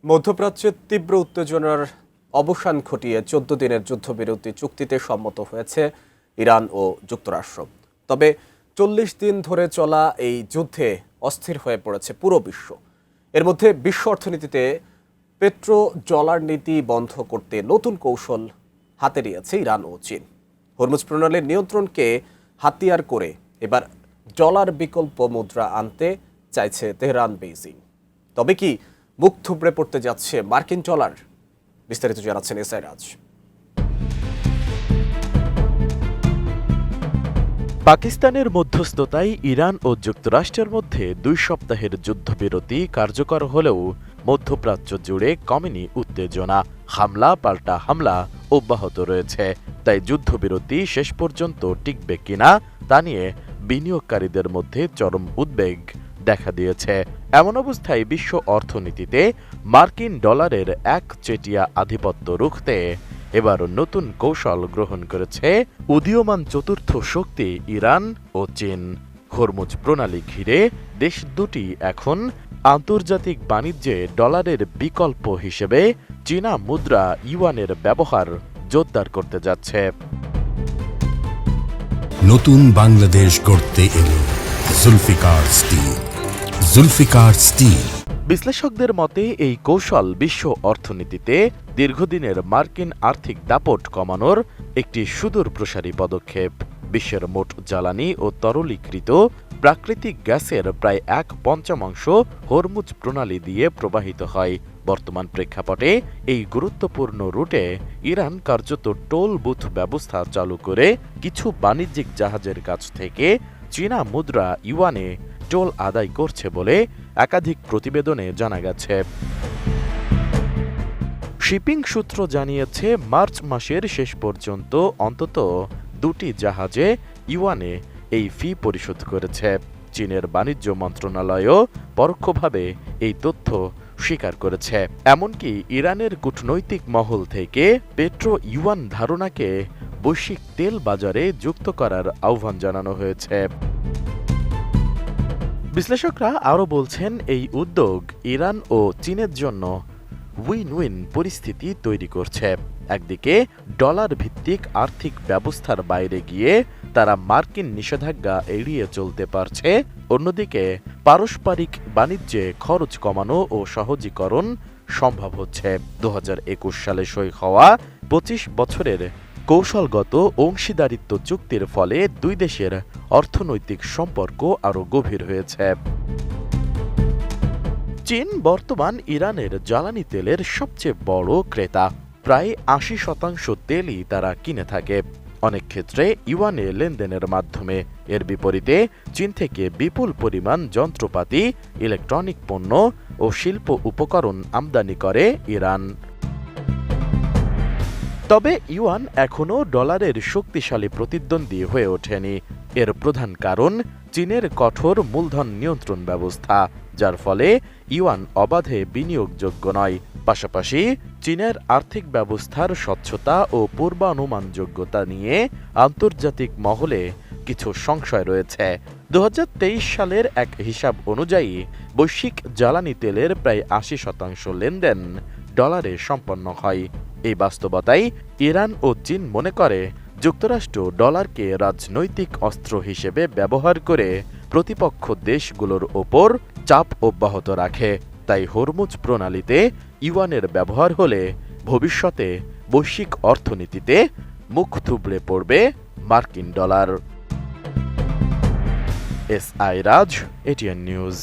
মধ্যপ্রাচ্যে তীব্র উত্তেজনার অবসান ঘটিয়ে ১৪ দিনের যুদ্ধবিরতি চুক্তিতে সম্মত হয়েছে ইরান ও যুক্তরাষ্ট্র। তবে ৪০ দিন ধরে চলা এই যুদ্ধে অস্থির হয়ে পড়েছে পুরো বিশ্ব। এর মধ্যে বিশ্ব অর্থনীতিতে পেট্রো ডলার নীতি বন্ধ করতে নতুন কৌশল হাতে নিয়েছে ইরান ও চীন। হরমুজ প্রণালীর নিয়ন্ত্রণকে হাতিয়ার করে এবার ডলার বিকল্প মুদ্রা আনতে চাইছে তেহরান বেইজিং। তবে কি মুখ থুবড়ে পড়তে যাচ্ছে মার্কিন ডলার? বিস্তারিত জানাচ্ছেন এসআই রাজ। পাকিস্তানের মধ্যস্থতায় ইরান ও যুক্তরাষ্ট্রের মধ্যে ২ সপ্তাহের যুদ্ধবিরতি কার্যকর হলেও মধ্যপ্রাচ্য জুড়ে কমেনি উত্তেজনা। হামলা পাল্টা হামলা অব্যাহত রয়েছে। তাই যুদ্ধবিরতি শেষ পর্যন্ত টিকবে কিনা তা নিয়ে বিনিয়োগকারীদের মধ্যে চরম উদ্বেগ দেখা দিয়েছে। এমন অবস্থায় বিশ্ব অর্থনীতিতে মার্কিন ডলারের একচেটিয়া আধিপত্য রুখতে এবার নতুন কৌশল গ্রহণ করেছে উদীয়মান চতুর্থ শক্তি ইরান ও চীন। হরমুজ প্রণালী ঘিরে দেশ দুটি এখন আন্তর্জাতিক বাণিজ্যে ডলারের বিকল্প হিসেবে চীনা মুদ্রা ইউয়ানের ব্যবহার জোরদার করতে যাচ্ছে। নতুন বাংলাদেশ গড়তে এলো জুলফিকার স্টিল। জুলফিকার স্টিল। বিশ্লেষকদের মতে এই কৌশল বিশ্ব অর্থনীতিতে দীর্ঘদিনের মার্কিন আর্থিক দাপট কমানোর একটি সুদূর প্রসারী পদক্ষেপ। বিশ্বের মোট জ্বালানি ও তরলীকৃত প্রাকৃতিক গ্যাসের প্রায় ১/৫ হরমুজ প্রণালী দিয়ে প্রবাহিত হয়। বর্তমান প্রেক্ষাপটে এই গুরুত্বপূর্ণ রুটে ইরান কার্যত টোল বুথ ব্যবস্থা চালু করে কিছু বাণিজ্যিক জাহাজের কাছ থেকে চীনা মুদ্রা ইউয়ানে টোল আদায় করছে বলে একাধিক প্রতিবেদনে জানা গেছে। শিপিং সূত্র জানিয়েছে মার্চ মাসের শেষ পর্যন্ত অন্তত ২টি জাহাজে ইউয়ানে এই ফি পরিশোধ করেছে। চীনের বাণিজ্য মন্ত্রণালয়ও পরোক্ষভাবে এই তথ্য স্বীকার করেছে। এমনকি ইরানের কূটনৈতিক মহল থেকে পেট্রো ইউয়ান ধারণাকে বৈশ্বিক তেল বাজারে যুক্ত করার আহ্বান জানানো হয়েছে। বিশ্লেষকরা আরও বলছেন এই উদ্যোগ ইরান ও চীনের জন্য উইন উইন পরিস্থিতি তৈরি করছে। একদিকে ডলার ভিত্তিক আর্থিক ব্যবস্থার বাইরে গিয়ে তারা মার্কিন নিষেধাজ্ঞা এড়িয়ে চলতে পারছে, অন্যদিকে পারস্পরিক বাণিজ্যে খরচ কমানো ও সহজীকরণ সম্ভব হচ্ছে। ২০২১ সালে সই হওয়া ২৫ বছরের কৌশলগত অংশীদারিত্ব চুক্তির ফলে দুই দেশের অর্থনৈতিক সম্পর্ক আরও গভীর হয়েছে। চীন বর্তমান ইরানের জ্বালানি তেলের সবচেয়ে বড় ক্রেতা। প্রায় ৮০% তেলই তারা কিনে থাকে, অনেক ক্ষেত্রে ইউয়ানে লেনদেনের মাধ্যমে। এর বিপরীতে চীন থেকে বিপুল পরিমাণ যন্ত্রপাতি, ইলেকট্রনিক পণ্য ও শিল্প উপকরণ আমদানি করে ইরান। তবে ইউয়ান এখনও ডলারের শক্তিশালী প্রতিদ্বন্দ্বী হয়ে ওঠেনি। এর প্রধান কারণ চীনের কঠোর মূলধন নিয়ন্ত্রণ ব্যবস্থা, যার ফলে ইউয়ান অবাধে বিনিয়োগযোগ্য নয়। পাশাপাশি চীনের আর্থিক ব্যবস্থার স্বচ্ছতা ও পূর্বানুমানযোগ্যতা নিয়ে আন্তর্জাতিক মহলে কিছু সংশয় রয়েছে। ২০২৩ সালের এক হিসাব অনুযায়ী বৈশ্বিক জ্বালানি তেলের প্রায় ৮০% লেনদেন ডলারে সম্পন্ন হয়। এই বাস্তবতায় ইরান ও চীন মনে করে যুক্তরাষ্ট্র ডলারকে রাজনৈতিক অস্ত্র হিসেবে ব্যবহার করে প্রতিপক্ষ দেশগুলোর ওপর চাপ অব্যাহত রাখে। তাই হরমুজ প্রণালীতে ইউয়ানের ব্যবহার হলে ভবিষ্যতে বৈশ্বিক অর্থনীতিতে মুখ থুবড়ে পড়বে মার্কিন ডলার। এসআই রাজ, এটিএন নিউজ।